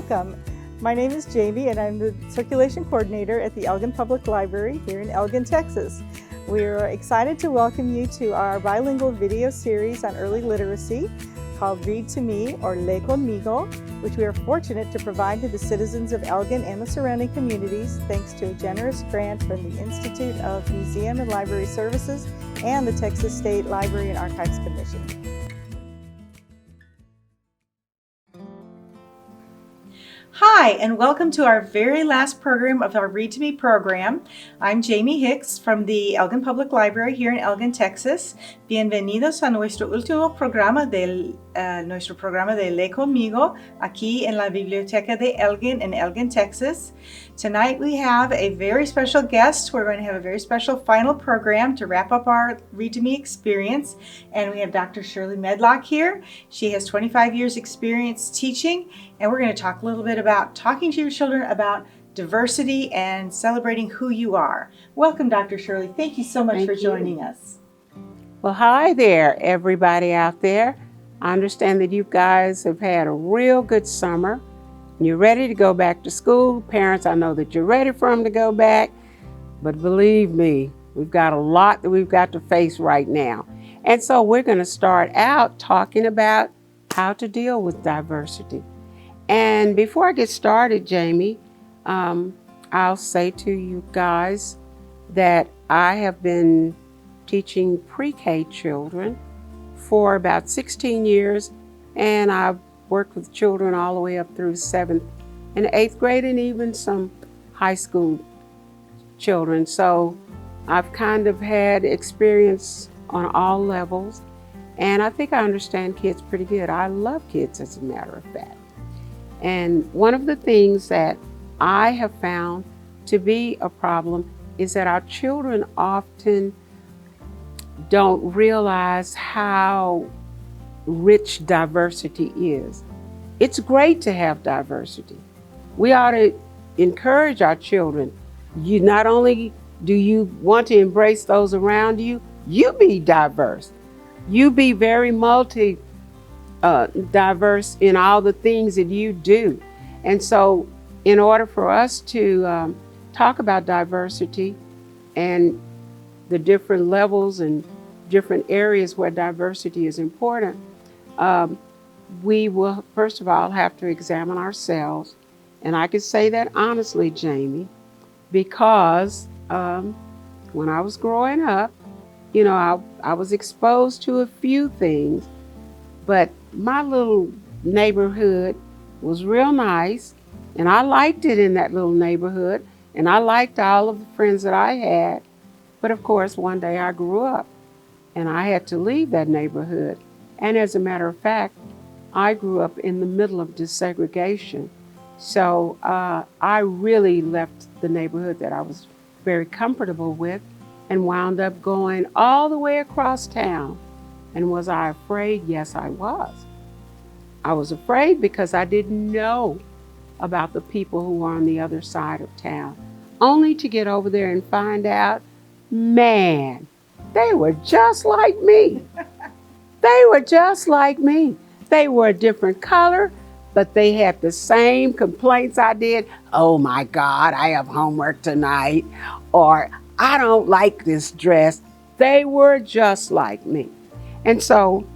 welcome. My name is Jaimie and I'm the circulation coordinator at the Elgin Public Library here in Elgin, Texas. We're excited to welcome you to our bilingual video series on early literacy called Read to Me or Lee Conmigo, which we are fortunate to provide to the citizens of Elgin and the surrounding communities thanks to a generous grant from the Institute of Museum and Library Services and the Texas State Library and Archives Commission. Hi, and welcome to our very last program of our Read to Me program. I'm Jaimie Hicks from the Elgin Public Library here in Elgin, Texas. Bienvenidos a nuestro último programa de Lee Conmigo aquí en la Biblioteca de Elgin in Elgin, Texas. Tonight we have a very special guest. We're going to have a very special final program to wrap up our Read to Me experience. And we have Dr. Shirley Medlock here. She has 25 years experience teaching, and we're going to talk a little bit about talking to your children about diversity and celebrating who you are. Welcome, Dr. Shirley. Thank you so much for joining us. Well, hi there, everybody out there. I understand that you guys have had a real good summer. You're ready to go back to school. Parents, I know that you're ready for them to go back, but believe me, we've got a lot that we've got to face right now. And so we're going to start out talking about how to deal with diversity. And before I get started, Jaimie, I'll say to you guys that I have been teaching pre-K children for about 16 years, and I've worked with children all the way up through 7th and 8th grade and even some high school children. So I've kind of had experience on all levels, and I think I understand kids pretty good. I love kids, as a matter of fact. And one of the things that I have found to be a problem is that our children often don't realize how rich diversity is. It's great to have diversity. We ought to encourage our children. You not only do you want to embrace those around you, you be diverse. You be very diverse in all the things that you do. And so in order for us to talk about diversity and the different levels and different areas where diversity is important, we will first of all have to examine ourselves. And I can say that honestly, Jaimie, because when I was growing up, you know, I was exposed to a few things, but my little neighborhood was real nice, and I liked it in that little neighborhood, and I liked all of the friends that I had. But of course, one day I grew up, and I had to leave that neighborhood. And as a matter of fact, I grew up in the middle of desegregation. So I really left the neighborhood that I was very comfortable with and wound up going all the way across town. And was I afraid? Yes, I was. I was afraid because I didn't know about the people who were on the other side of town, only to get over there and find out, man, they were just like me. They were just like me. They were a different color, but they had the same complaints I did. Oh my God, I have homework tonight. Or I don't like this dress. They were just like me. And so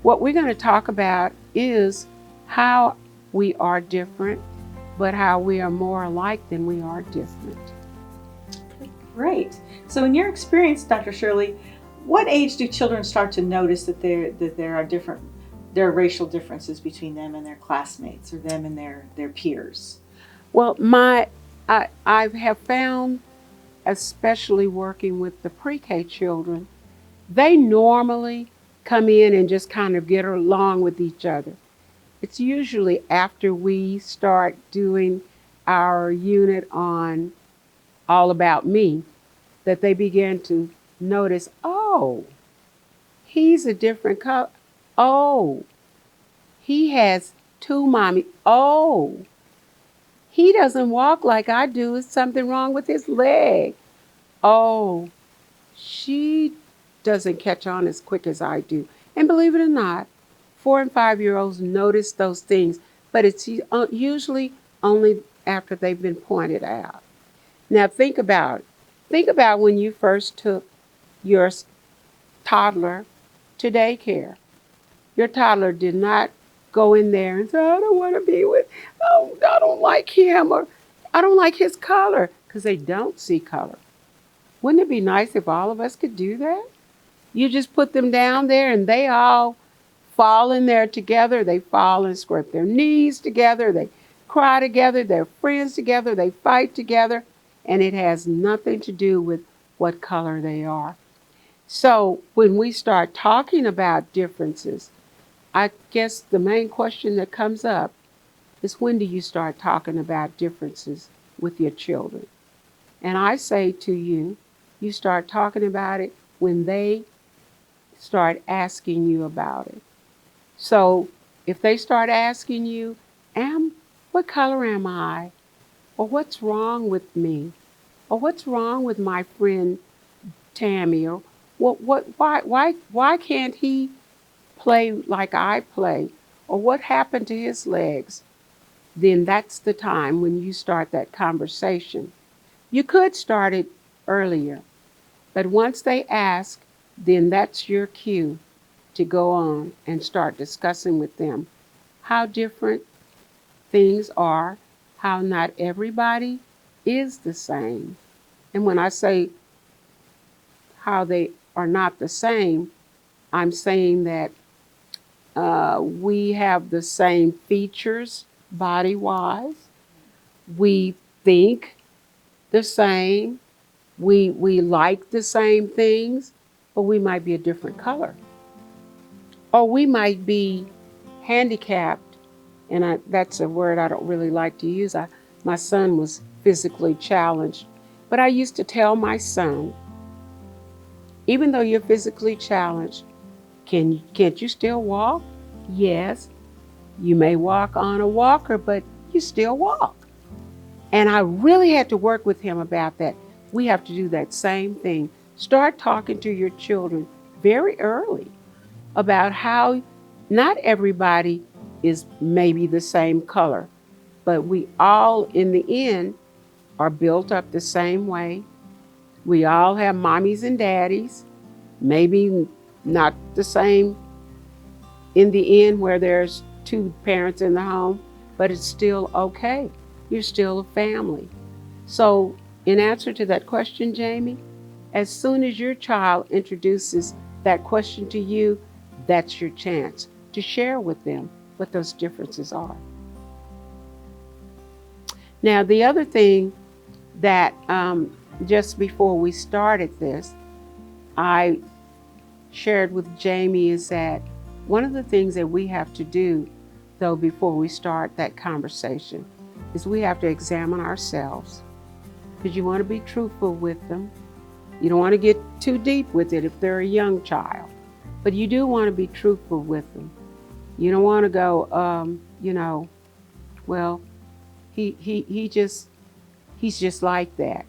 what we're going to talk about is how we are different, but how we are more alike than we are different. Great. So in your experience, Dr. Shirley, what age do children start to notice that there are racial differences between them and their classmates or them and their peers? Well, I have found, especially working with the pre-K children, they normally come in and just kind of get along with each other. It's usually after we start doing our unit on All About Me that they begin to notice, oh, he's a different color. Oh, he has two mommy. Oh, he doesn't walk like I do. Is something wrong with his leg? Oh, she doesn't catch on as quick as I do. And believe it or not, 4- and 5-year-olds notice those things, but it's usually only after they've been pointed out. Now think about it. Think about when you first took your toddler to daycare. Your toddler did not go in there and say, I don't want to be with, oh, I don't like him, or I don't like his color, because they don't see color. Wouldn't it be nice if all of us could do that? You just put them down there and they all fall in there together. They fall and scrape their knees together. They cry together. They're friends together. They fight together. And it has nothing to do with what color they are. So when we start talking about differences, I guess the main question that comes up is, when do you start talking about differences with your children? And I say to you, you start talking about it when they start asking you about it. So if they start asking you, what color am I? Or what's wrong with me? Or what's wrong with my friend Tammy? Or why can't he play like I play? Or what happened to his legs? Then that's the time when you start that conversation. You could start it earlier, but once they ask, then that's your cue to go on and start discussing with them how different things are, how not everybody is the same. And when I say how they are not the same, I'm saying that we have the same features body-wise. We think the same. We like the same things, but we might be a different color. Or we might be handicapped, and that's a word I don't really like to use. My son was physically challenged, but I used to tell my son, even though you're physically challenged, can't you still walk? Yes, you may walk on a walker, but you still walk. And I really had to work with him about that. We have to do that same thing. Start talking to your children very early about how not everybody is maybe the same color, but we all in the end are built up the same way. We all have mommies and daddies, maybe not the same in the end where there's two parents in the home, but it's still okay. You're still a family. So in answer to that question, Jaimie, as soon as your child introduces that question to you, that's your chance to share with them what those differences are. Now, the other thing that just before we started this, I shared with Jaimie is that one of the things that we have to do, though, before we start that conversation, is we have to examine ourselves, because you want to be truthful with them. You don't want to get too deep with it if they're a young child, but you do want to be truthful with them. You don't want to go, well, he's just like that.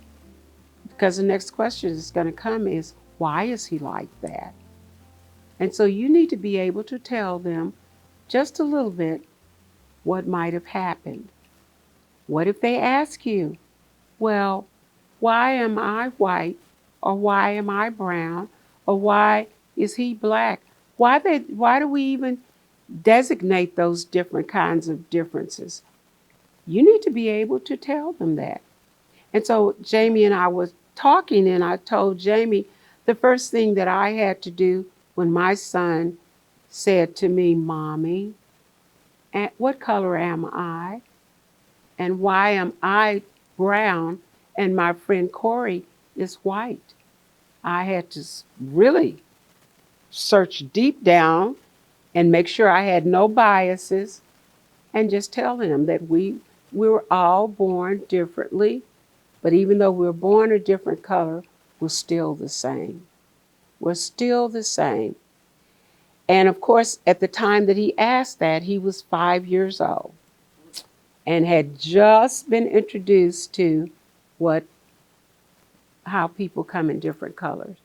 Because the next question that's going to come is, why is he like that? And so you need to be able to tell them just a little bit what might have happened. What if they ask you, well, why am I white? Or why am I brown? Or why is he black? Why do we even designate those different kinds of differences? You need to be able to tell them that. And so Jaimie and I was talking, and I told Jaimie the first thing that I had to do when my son said to me, Mommy, what color am I? And why am I brown and my friend Corey is white? I had to really search deep down and make sure I had no biases, and just tell him that we were all born differently, but even though we were born a different color, we're still the same. We're still the same. And of course, at the time that he asked that, he was 5 years old and had just been introduced to how people come in different colors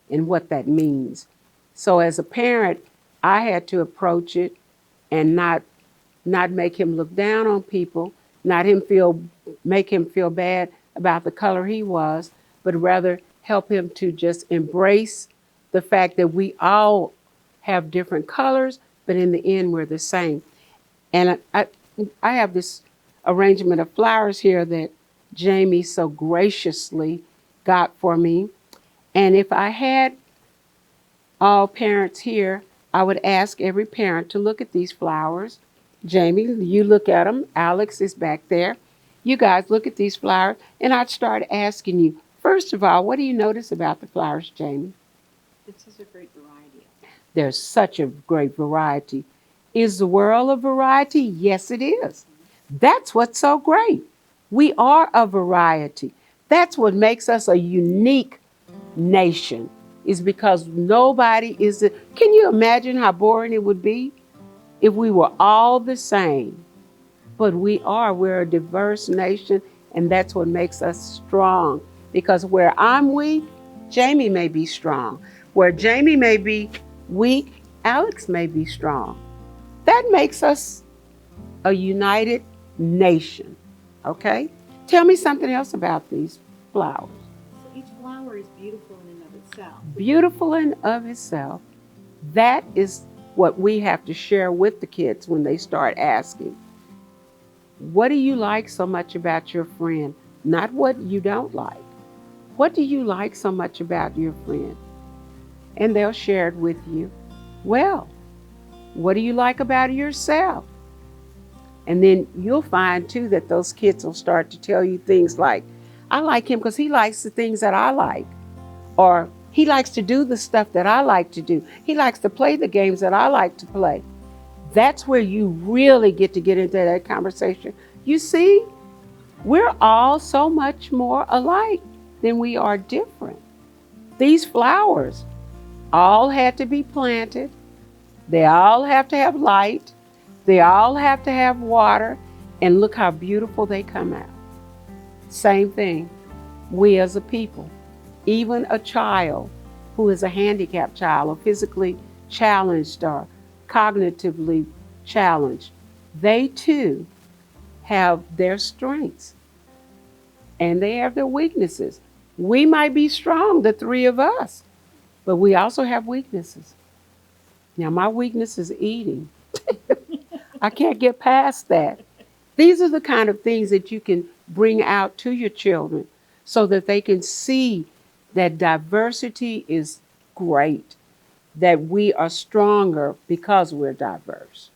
and what that means. So as a parent, I had to approach it and not make him look down on people, not make him feel bad about the color he was, but rather help him to just embrace the fact that we all have different colors, but in the end we're the same. And I have this arrangement of flowers here that Jaimie so graciously got for me. And if I had all parents here, I would ask every parent to look at these flowers. Jaimie, you look at them. Alex is back there. You guys look at these flowers, and I'd start asking you, first of all, what do you notice about the flowers, Jaimie? It's such a great variety. There's such a great variety. Is the world a variety? Yes, it is. That's what's so great. We are a variety. That's what makes us a unique nation, is because nobody is. Can you imagine how boring it would be if we were all the same? But we're a diverse nation, and that's what makes us strong. Because where I'm weak, Jaimie may be strong. Where Jaimie may be weak, Alex may be strong. That makes us a united nation, okay? Tell me something else about these flowers. So each flower is beautiful in and of itself. Beautiful in of itself. That is what we have to share with the kids when they start asking. What do you like so much about your friend? Not what you don't like. What do you like so much about your friend? And they'll share it with you. Well, what do you like about yourself? And then you'll find too that those kids will start to tell you things like, I like him because he likes the things that I like. Or he likes to do the stuff that I like to do. He likes to play the games that I like to play. That's where you really get into that conversation. You see, we're all so much more alike than we are different. These flowers all had to be planted. They all have to have light. They all have to have water. And look how beautiful they come out. Same thing, we as a people, even a child who is a handicapped child or physically challenged or cognitively challenged, they too have their strengths and they have their weaknesses. We might be strong, the three of us, but we also have weaknesses. Now, my weakness is eating. I can't get past that. These are the kind of things that you can bring out to your children so that they can see that diversity is great, that we are stronger because we're diverse.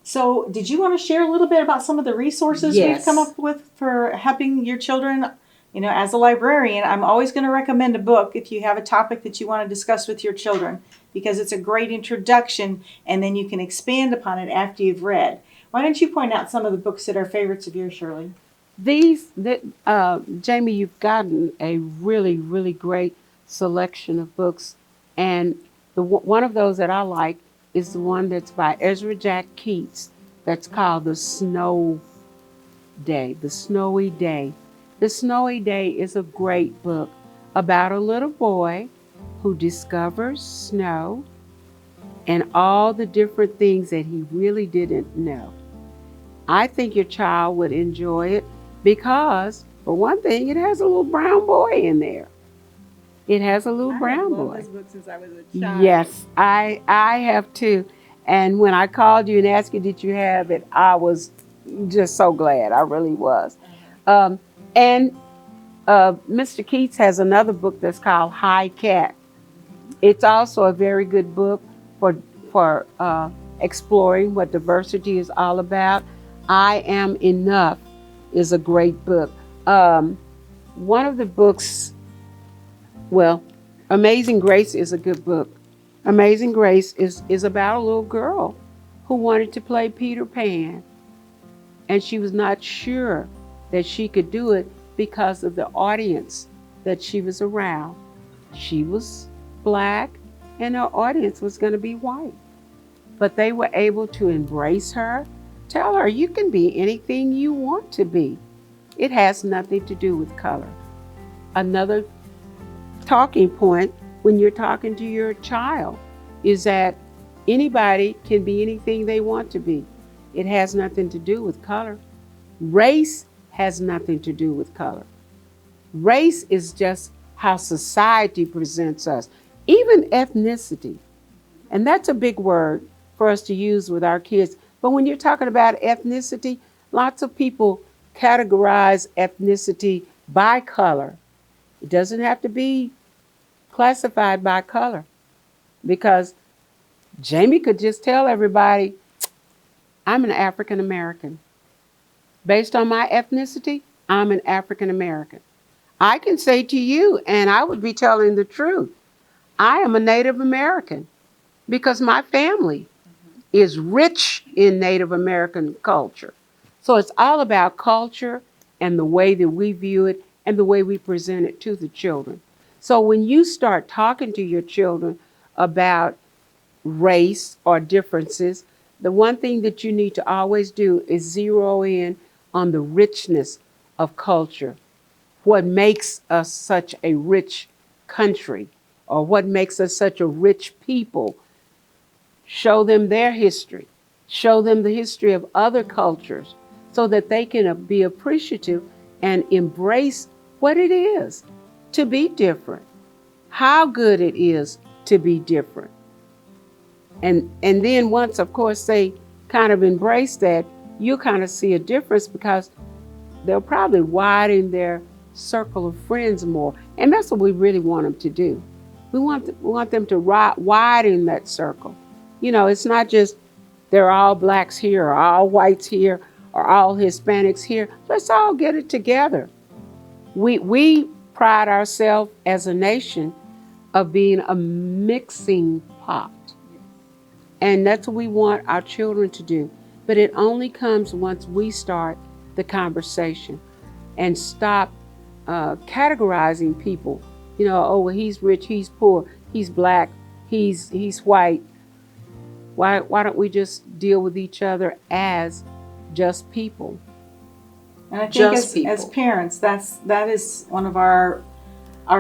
So, did you want to share a little bit about some of the resources we've come up with for helping your children? You know, as a librarian, I'm always going to recommend a book if you have a topic that you want to discuss with your children, because it's a great introduction and then you can expand upon it after you've read. Why don't you point out some of the books that are favorites of yours, Shirley? Jaimie, you've gotten a really, really great selection of books. And one of those that I like is the one that's by Ezra Jack Keats that's called The Snow Day, The Snowy Day. The Snowy Day is a great book about a little boy who discovers snow and all the different things that he really didn't know. I think your child would enjoy it because, for one thing, it has a little brown boy in there. It has a little brown boy. I've loved this book since I was a child. Yes, I have too. And when I called you and asked you, did you have it, I was just so glad. I really was. And Mr. Keats has another book that's called High Cat. It's also a very good book for exploring what diversity is all about. I Am Enough is a great book. One of the books, Amazing Grace is a good book. Amazing Grace is about a little girl who wanted to play Peter Pan, and she was not sure that she could do it because of the audience that she was around. She was Black and her audience was going to be white. But they were able to embrace her, tell her you can be anything you want to be. It has nothing to do with color. Another talking point when you're talking to your child is that Anybody can be anything they want to be. It has nothing to do with color. Race has nothing to do with color. Race is just how society presents us, even ethnicity. And that's a big word for us to use with our kids. But when you're talking about ethnicity, lots of people categorize ethnicity by color. It doesn't have to be classified by color, because Jaimie could just tell everybody, I'm an African American. Based on my ethnicity, I'm an African American. I can say to you, and I would be telling the truth, I am a Native American because my family is rich in Native American culture. So it's all about culture and the way that we view it and the way we present it to the children. So when you start talking to your children about race or differences, the one thing that you need to always do is zero in on the richness of culture. What makes us such a rich country, or what makes us such a rich people. Show them their history. Show them the history of other cultures so that they can be appreciative and embrace what it is to be different, how good it is to be different. And then once, of course, they kind of embrace that, you'll kind of see a difference, because they'll probably widen their circle of friends more. And that's what we really want them to do. We want them to widen that circle. You know, it's not just they're all blacks here, or all whites here, or all Hispanics here. Let's all get it together. We pride ourselves as a nation of being a mixing pot. And that's what we want our children to do. But it only comes once we start the conversation and stop categorizing people. You know, oh, well, he's rich, he's poor, he's black, he's white. Why don't we just deal with each other as just people? And I think as parents, that is one of our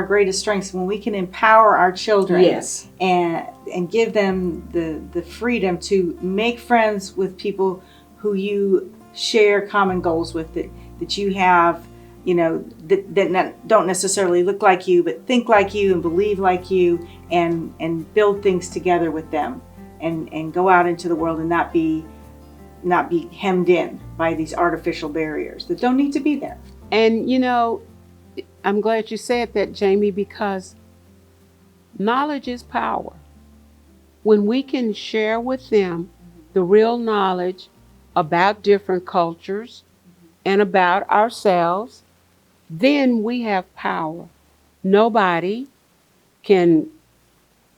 greatest strengths, when we can empower our children. Yes. and give them the freedom to make friends with people who you share common goals with, that you have, you know, that don't necessarily look like you, but think like you and believe like you, and build things together with them, and go out into the world and not be hemmed in by these artificial barriers that don't need to be there. And you know, I'm glad you said that, Jaimie, because knowledge is power. When we can share with them the real knowledge about different cultures and about ourselves, then we have power. Nobody can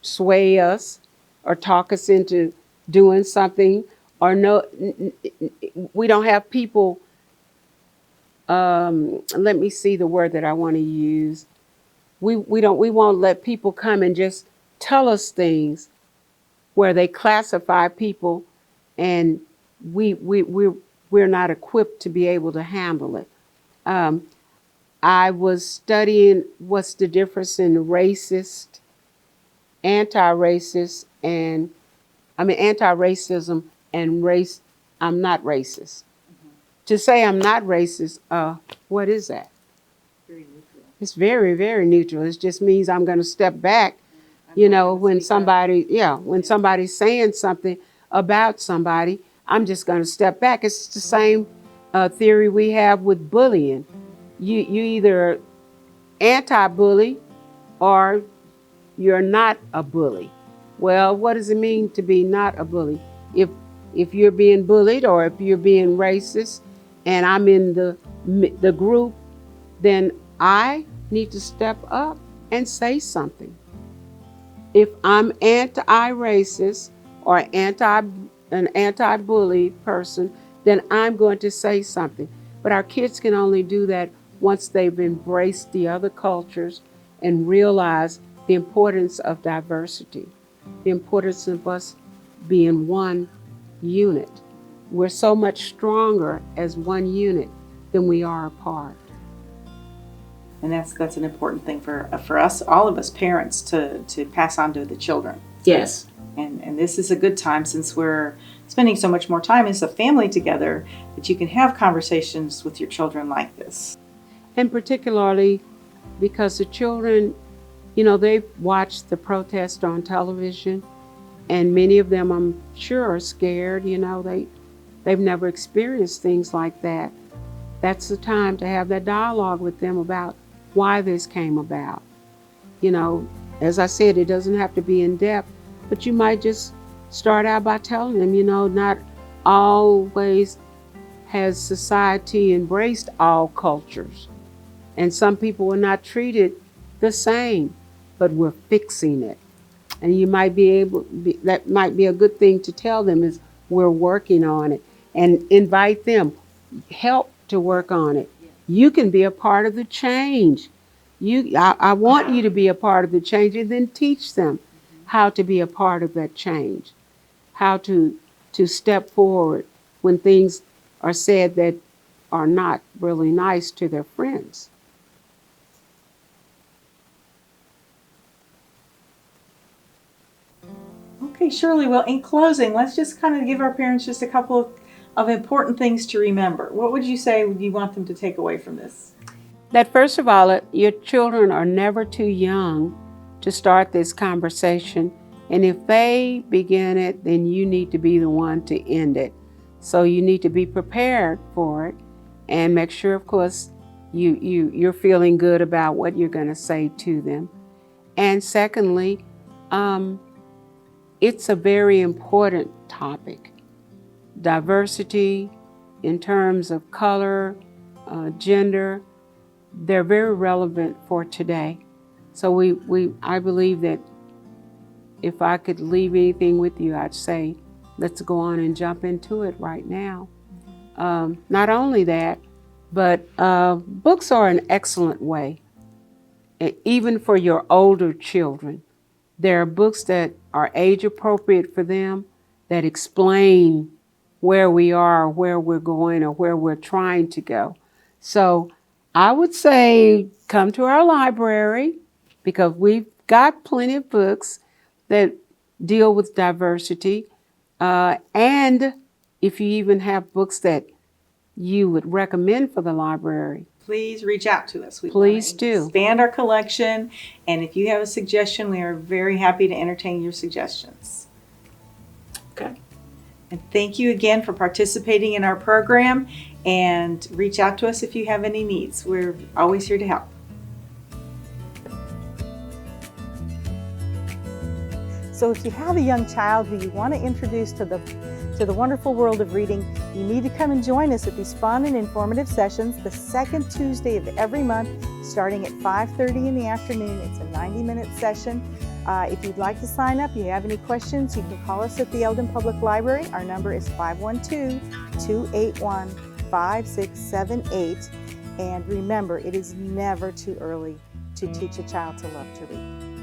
sway us or talk us into doing something, or we don't have people, let me see the word that I want to use. We won't let people come and just tell us things where they classify people, and we're not equipped to be able to handle it. I was studying what's the difference in racist, anti-racist, anti-racism and race. I'm not racist. To say I'm not racist, what is that? Very neutral. It's very, very neutral. It just means I'm going to step back, you know, when somebody's saying something about somebody, I'm just going to step back. It's the same theory we have with bullying. You either anti-bully or you're not a bully. Well, what does it mean to be not a bully? If you're being bullied, or if you're being racist, and I'm in the group, then I need to step up and say something. If I'm anti-racist or an anti-bully person, then I'm going to say something. But our kids can only do that once they've embraced the other cultures and realize the importance of diversity, the importance of us being one unit. We're so much stronger as one unit than we are apart. And that's an important thing for us, all of us parents, to pass on to the children. Yes. And this is a good time, since we're spending so much more time as a family together, that you can have conversations with your children like this. And particularly because the children, you know, they've watched the protest on television, and many of them, I'm sure, are scared. You know, they've never experienced things like that. That's the time to have that dialogue with them about why this came about. You know, as I said, it doesn't have to be in depth, but you might just start out by telling them, you know, not always has society embraced all cultures. And some people are not treated the same, but we're fixing it. And you might be that might be a good thing to tell them, is we're working on it, and invite them, help to work on it. You can be a part of the change. I want you to be a part of the change, and then teach them how to be a part of that change, how to step forward when things are said that are not really nice to their friends. Okay, Shirley, well, in closing, let's just kind of give our parents just a couple of important things to remember. What would you say you want them to take away from this? That first of all, your children are never too young to start this conversation. And if they begin it, then you need to be the one to end it. So you need to be prepared for it, and make sure, of course, you're feeling good about what you're going to say to them. And secondly, it's a very important topic. Diversity in terms of color, gender, they're very relevant for today. So I believe that if I could leave anything with you, I'd say, let's go on and jump into it right now. Not only that, but books are an excellent way, even for your older children. There are books that are age appropriate for them, that explain where we are, where we're going, or where we're trying to go. So I would say come to our library, because we've got plenty of books that deal with diversity. And if you even have books that you would recommend for the library, please reach out to us. Please do. Expand our collection, and if you have a suggestion, we are very happy to entertain your suggestions. Okay. And thank you again for participating in our program, and reach out to us if you have any needs. We're always here to help. So if you have a young child who you want to introduce to the wonderful world of reading, you need to come and join us at these fun and informative sessions the second Tuesday of every month, starting at 5:30 in the afternoon. It's a 90-minute session. If you'd like to sign up, you have any questions, you can call us at the Elgin Public Library. Our number is 512-281-5678. And remember, it is never too early to teach a child to love to read.